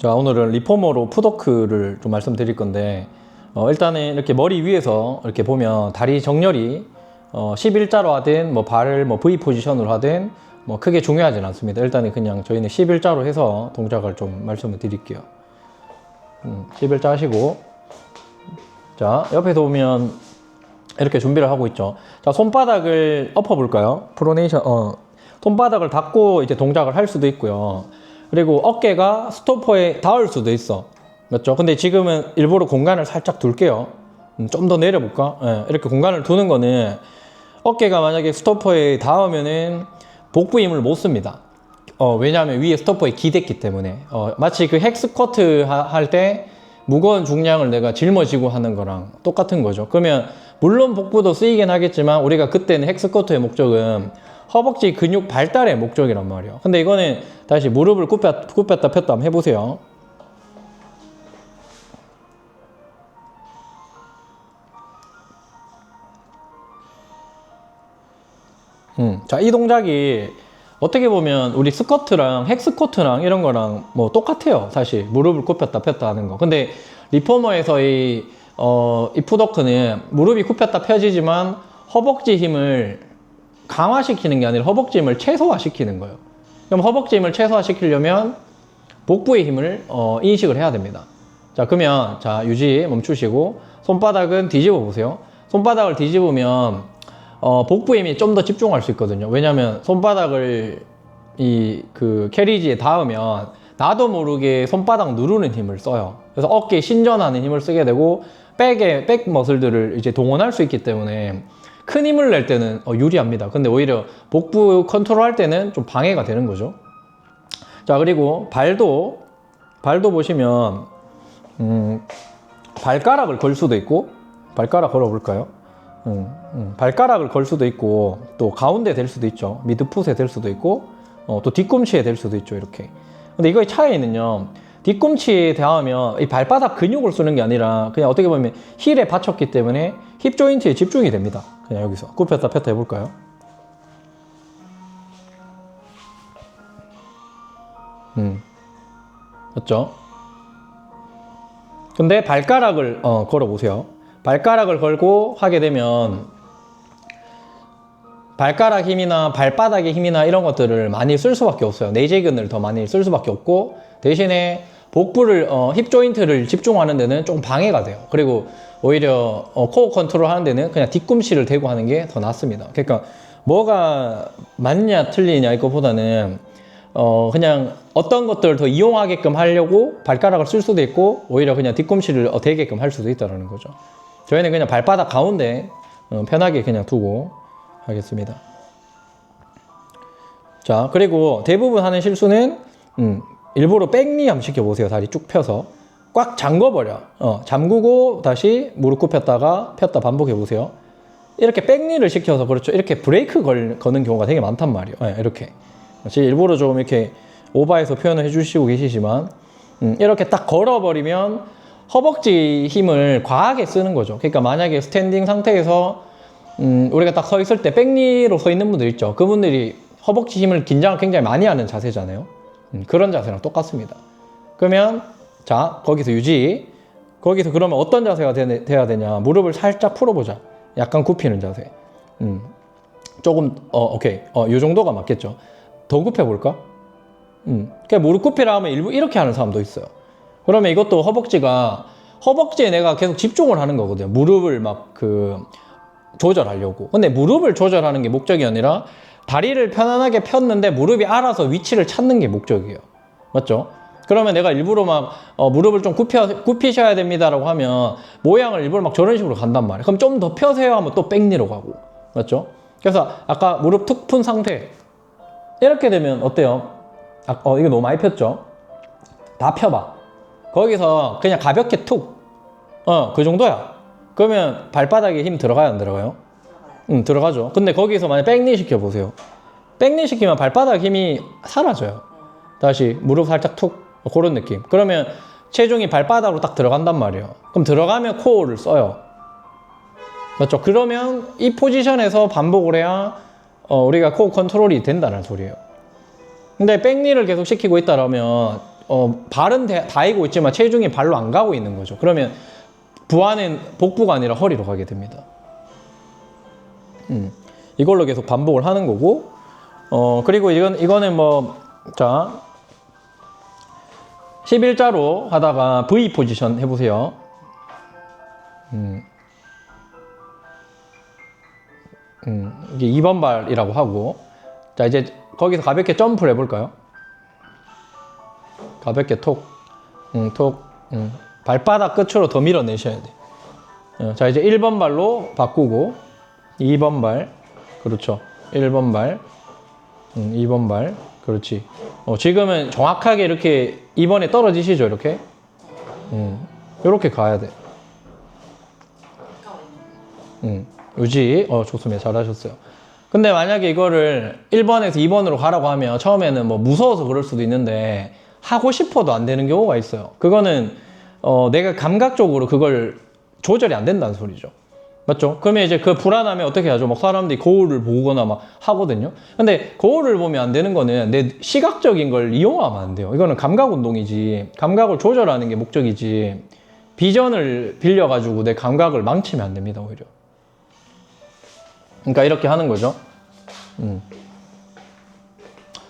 자, 오늘은 리포머로 풋워크를 좀 말씀드릴 건데, 일단은 이렇게 머리 위에서 이렇게 보면 다리 정렬이 11자로 하든 뭐 발을 뭐 V 포지션으로 하든 뭐 크게 중요하진 않습니다. 일단은 그냥 저희는 11자로 해서 동작을 좀 말씀을 드릴게요. 11자 하시고, 자, 옆에서 보면 이렇게 준비를 하고 있죠. 자, 손바닥을 엎어 볼까요? 프로네이션, 손바닥을 닫고 이제 동작을 할 수도 있고요. 그리고 어깨가 스토퍼에 닿을 수도 있어. 맞죠? 근데 지금은 일부러 공간을 살짝 둘게요. 좀 더 내려볼까? 네, 이렇게 공간을 두는 거는 어깨가 만약에 스토퍼에 닿으면은 복부 힘을 못 씁니다. 왜냐하면 위에 스토퍼에 기댔기 때문에. 마치 그 헥스쿼트 할 때 무거운 중량을 내가 짊어지고 하는 거랑 똑같은 거죠. 그러면 물론 복부도 쓰이긴 하겠지만 우리가 그때는 헥스쿼트의 목적은 허벅지 근육 발달의 목적이란 말이에요. 근데 이거는 다시 무릎을 굽혔다 폈다 한번 해보세요. 자, 이 동작이 어떻게 보면 우리 스쿼트랑 헥스쿼트랑 이런 거랑 뭐 똑같아요. 사실 무릎을 굽혔다 폈다 하는 거. 근데 리포머에서의 이 풋워크는 무릎이 굽혔다 펴지지만 허벅지 힘을 강화시키는 게 아니라 허벅지 힘을 최소화시키는 거예요. 그럼 허벅지 힘을 최소화시키려면 복부의 힘을 인식을 해야 됩니다. 자, 그러면 자, 유지 멈추시고 손바닥은 뒤집어 보세요. 손바닥을 뒤집으면 복부 힘이 좀 더 집중할 수 있거든요. 왜냐면 손바닥을 그 캐리지에 닿으면 나도 모르게 손바닥 누르는 힘을 써요. 그래서 어깨에 신전하는 힘을 쓰게 되고 백 머슬들을 이제 동원할 수 있기 때문에 큰 힘을 낼 때는 유리합니다. 근데 오히려 복부 컨트롤 할 때는 좀 방해가 되는 거죠. 자, 그리고 발도 보시면 발가락을 걸 수도 있고, 발가락 걸어 볼까요? 발가락을 걸 수도 있고, 또 가운데 될 수도 있죠. 미드풋에 될 수도 있고, 또 뒤꿈치에 될 수도 있죠. 이렇게. 근데 이거의 차이는요, 뒤꿈치에 닿으면 이 발바닥 근육을 쓰는 게 아니라 그냥 어떻게 보면 힐에 받쳤기 때문에 힙 조인트에 집중이 됩니다. 그냥 여기서 굽혔다 폈다 해볼까요? 맞죠? 근데 발가락을 걸어 보세요. 발가락을 걸고 하게 되면 발가락 힘이나 발바닥의 힘이나 이런 것들을 많이 쓸 수밖에 없어요. 내재근을 더 많이 쓸 수밖에 없고, 대신에 복부를 힙 조인트를 집중하는 데는 좀 방해가 돼요. 그리고 오히려 코어 컨트롤 하는 데는 그냥 뒤꿈치를 대고 하는 게 더 낫습니다. 그러니까 뭐가 맞냐 틀리냐 이거보다는 그냥 어떤 것들을 더 이용하게끔 하려고 발가락을 쓸 수도 있고, 오히려 그냥 뒤꿈치를 대게끔 할 수도 있다는 거죠. 저희는 그냥 발바닥 가운데 편하게 그냥 두고 하겠습니다. 자, 그리고 대부분 하는 실수는 일부러 백니 한번 시켜보세요. 다리 쭉 펴서 꽉 잠궈버려. 잠그고 다시 무릎 굽혔다가 폈다 반복해보세요. 이렇게 백니를 시켜서, 그렇죠, 이렇게 브레이크 거는 경우가 되게 많단 말이에요. 네, 이렇게 일부러 좀 이렇게 오버해서 표현을 해주시고 계시지만, 이렇게 딱 걸어버리면 허벅지 힘을 과하게 쓰는 거죠. 그러니까 만약에 스탠딩 상태에서 우리가 딱 서 있을 때 백니로 서 있는 분들 있죠. 그분들이 허벅지 힘을 긴장을 굉장히 많이 하는 자세잖아요. 그런 자세랑 똑같습니다. 그러면 자, 거기서 유지. 거기서 그러면 어떤 자세가 돼야 되냐? 무릎을 살짝 풀어보자. 약간 굽히는 자세. 조금 오케이. 요 정도가 맞겠죠. 더 굽혀볼까? 그냥 무릎 굽히라 하면 일부 이렇게 하는 사람도 있어요. 그러면 이것도 허벅지에 내가 계속 집중을 하는 거거든요. 무릎을 막 조절하려고. 근데 무릎을 조절하는 게 목적이 아니라 다리를 편안하게 폈는데 무릎이 알아서 위치를 찾는 게 목적이에요. 맞죠? 그러면 내가 일부러 막 무릎을 좀 굽히셔야 됩니다라고 하면 모양을 일부러 막 저런 식으로 간단 말이에요. 그럼 좀 더 펴세요 하면 또 백니로 가고. 맞죠? 그래서 아까 무릎 툭 푼 상태 이렇게 되면 어때요? 이거 너무 많이 폈죠? 다 펴봐. 거기서 그냥 가볍게 툭. 그 정도야. 그러면 발바닥에 힘 들어가요, 안 들어가요? 들어가죠. 근데 거기서 만약 백니 시켜보세요. 백니 시키면 발바닥 힘이 사라져요. 다시 무릎 살짝 툭. 그런 느낌. 그러면 체중이 발바닥으로 딱 들어간단 말이에요. 그럼 들어가면 코어를 써요. 맞죠? 그러면 이 포지션에서 반복을 해야 우리가 코어 컨트롤이 된다는 소리예요. 근데 백니를 계속 시키고 있다라면 발은 다이고 있지만 체중이 발로 안 가고 있는 거죠. 그러면 부하는 복부가 아니라 허리로 가게 됩니다. 이걸로 계속 반복을 하는 거고, 그리고 이거는 자, 11자로 하다가 V 포지션 해보세요. 이게 2번 발이라고 하고, 자, 이제 거기서 가볍게 점프를 해볼까요? 가볍게 톡, 발바닥 끝으로 더 밀어내셔야 돼. 자, 이제 1번 발로 바꾸고, 2번 발, 그렇죠. 1번 발, 2번 발, 그렇지. 지금은 정확하게 이렇게 2번에 떨어지시죠, 이렇게. 이렇게 가야 돼. 유지. 좋습니다. 잘하셨어요. 근데 만약에 이거를 1번에서 2번으로 가라고 하면 처음에는 뭐 무서워서 그럴 수도 있는데 하고 싶어도 안 되는 경우가 있어요. 그거는 내가 감각적으로 그걸 조절이 안 된다는 소리죠. 맞죠? 그러면 이제 그 불안하면 어떻게 하죠? 막 사람들이 거울을 보거나 막 하거든요. 근데 거울을 보면 안 되는 거는 내 시각적인 걸 이용하면 안 돼요. 이거는 감각 운동이지. 감각을 조절하는 게 목적이지. 비전을 빌려가지고 내 감각을 망치면 안 됩니다, 오히려. 그러니까 이렇게 하는 거죠.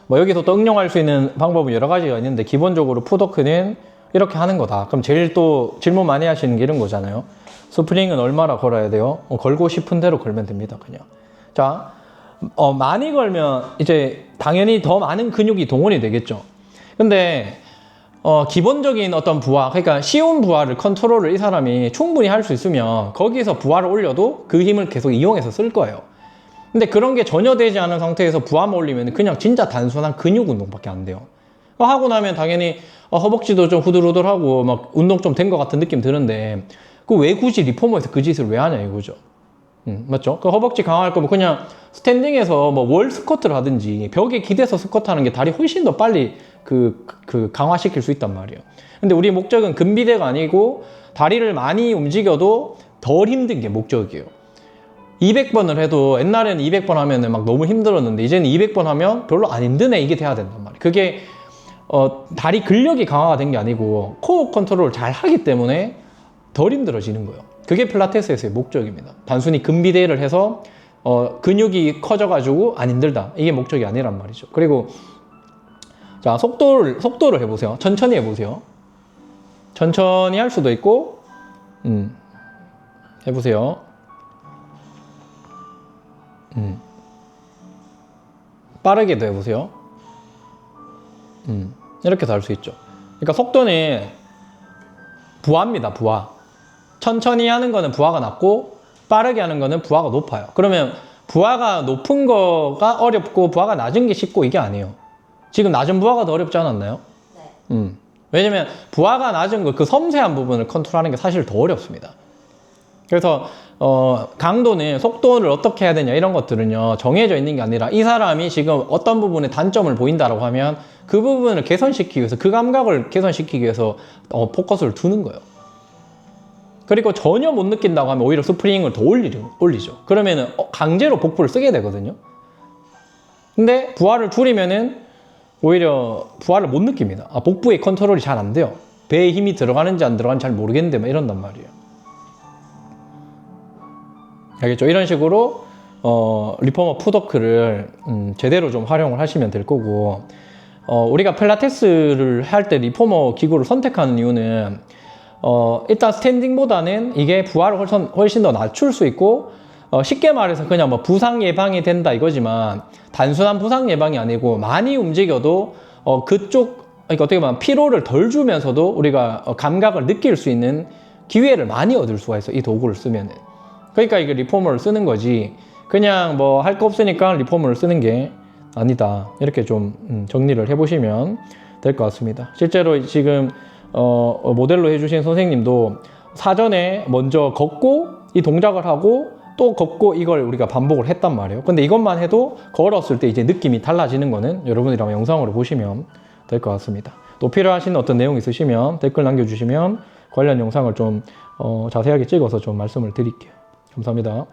뭐 여기서 또 응용할 수 있는 방법은 여러 가지가 있는데 기본적으로 푸더크는 이렇게 하는 거다. 그럼 제일 또 질문 많이 하시는 게 이런 거잖아요. 스프링은 얼마나 걸어야 돼요? 걸고 싶은 대로 걸면 됩니다, 그냥. 자, 많이 걸면 이제 당연히 더 많은 근육이 동원이 되겠죠. 근데 기본적인 어떤 부하, 그러니까 쉬운 부하를 컨트롤을 이 사람이 충분히 할 수 있으면 거기서 부하를 올려도 그 힘을 계속 이용해서 쓸 거예요. 근데 그런 게 전혀 되지 않은 상태에서 부하만 올리면 그냥 진짜 단순한 근육 운동밖에 안 돼요. 하고 나면 당연히 허벅지도 좀 후들후들하고 막 운동 좀 된 것 같은 느낌 드는데 그 왜 굳이 리포머에서 그 짓을 왜 하냐 이거죠. 맞죠? 그 허벅지 강화할 거면 그냥 스탠딩에서 뭐 월 스쿼트를 하든지 벽에 기대서 스쿼트 하는 게 다리 훨씬 더 빨리 그 강화시킬 수 있단 말이에요. 근데 우리 목적은 근비대가 아니고 다리를 많이 움직여도 덜 힘든 게 목적이에요. 200번을 해도 옛날에는 200번 하면은 막 너무 힘들었는데 이제는 200번 하면 별로 안 힘드네 이게 돼야 된단 말이에요. 그게 다리 근력이 강화가 된 게 아니고 코어 컨트롤을 잘 하기 때문에 덜 힘들어지는 거예요. 그게 필라테스에서의 목적입니다. 단순히 근비대를 해서 근육이 커져가지고 안 힘들다. 이게 목적이 아니란 말이죠. 그리고 자, 속도를 해보세요. 천천히 해보세요. 천천히 할 수도 있고 해보세요. 빠르게도 해보세요. 이렇게도 할 수 있죠. 그러니까 속도는 부하입니다, 부하. 천천히 하는 거는 부하가 낮고 빠르게 하는 거는 부하가 높아요. 그러면 부하가 높은 거가 어렵고 부하가 낮은 게 쉽고 이게 아니에요. 지금 낮은 부하가 더 어렵지 않았나요? 네. 왜냐면 부하가 낮은 거 그 섬세한 부분을 컨트롤하는 게 사실 더 어렵습니다. 그래서 강도는 속도를 어떻게 해야 되냐 이런 것들은요 정해져 있는 게 아니라 이 사람이 지금 어떤 부분에 단점을 보인다라고 하면 그 부분을 개선시키기 위해서 그 감각을 개선시키기 위해서 포커스를 두는 거예요. 그리고 전혀 못 느낀다고 하면 오히려 스프링을 더 올리죠. 그러면은 강제로 복부를 쓰게 되거든요. 근데 부하를 줄이면은 오히려 부하를 못 느낍니다. 복부의 컨트롤이 잘 안 돼요. 배에 힘이 들어가는지 안 들어가는지 잘 모르겠는데 막 이런단 말이에요. 알겠죠? 이런 식으로 리포머 푸더크를 제대로 좀 활용을 하시면 될 거고 우리가 필라테스를 할 때 리포머 기구를 선택하는 이유는 일단 스탠딩보다는 이게 부하를 훨씬 더 낮출 수 있고 쉽게 말해서 그냥 뭐 부상 예방이 된다 이거지만 단순한 부상 예방이 아니고 많이 움직여도 그러니까 어떻게 보면 피로를 덜 주면서도 우리가 감각을 느낄 수 있는 기회를 많이 얻을 수가 있어 이 도구를 쓰면은. 그러니까 이게 리포머를 쓰는 거지 그냥 뭐 할 거 없으니까 리포머를 쓰는 게 아니다. 이렇게 좀 정리를 해보시면 될 것 같습니다. 실제로 지금 모델로 해주신 선생님도 사전에 먼저 걷고 이 동작을 하고 또 걷고 이걸 우리가 반복을 했단 말이에요. 근데 이것만 해도 걸었을 때 이제 느낌이 달라지는 거는 여러분이랑 영상으로 보시면 될 것 같습니다. 또 필요하신 어떤 내용 있으시면 댓글 남겨주시면 관련 영상을 좀 자세하게 찍어서 좀 말씀을 드릴게요. 감사합니다.